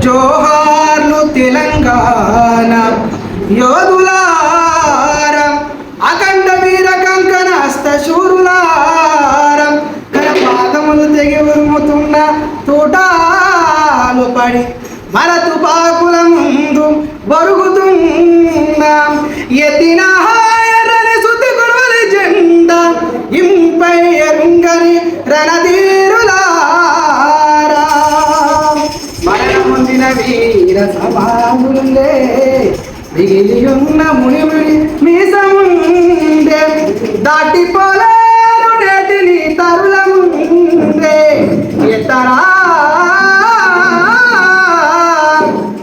జోహార్లు తెలంగాణ యోధులారం అఖండ వీర కంకణ హస్త శూరులారం తన పాదములు తెగి ఉరుముతున్న తోటాలు పడి మన తుపాకుల ముందు బరుగుతున్నాం ఎత్తిన ఎర్రని సుత్తి గొడవలి జెండా ఇంపై ఎరుంగని రణధీరులారా మరణముందిన వీర సమానులే మిగిలి ఉన్న మునిముని మీసముందే దాటిపోలేరు నేటిని తరుల ముందే ఎత్తరా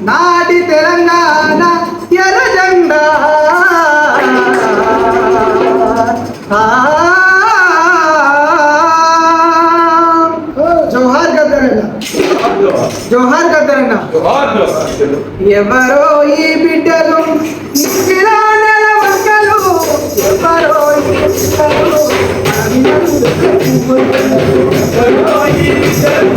నాటి తెలంగాణ ఎర్ర జెండా జోహార్ గద్దరన్న జోహార్ గద్దరన్న ఎవరో ఈ బిడ్డలు ఇంటిలో నెలవంకలు ఎవరో ఈ బిడ్డలు ఎవరో ఈ బిడ్డలు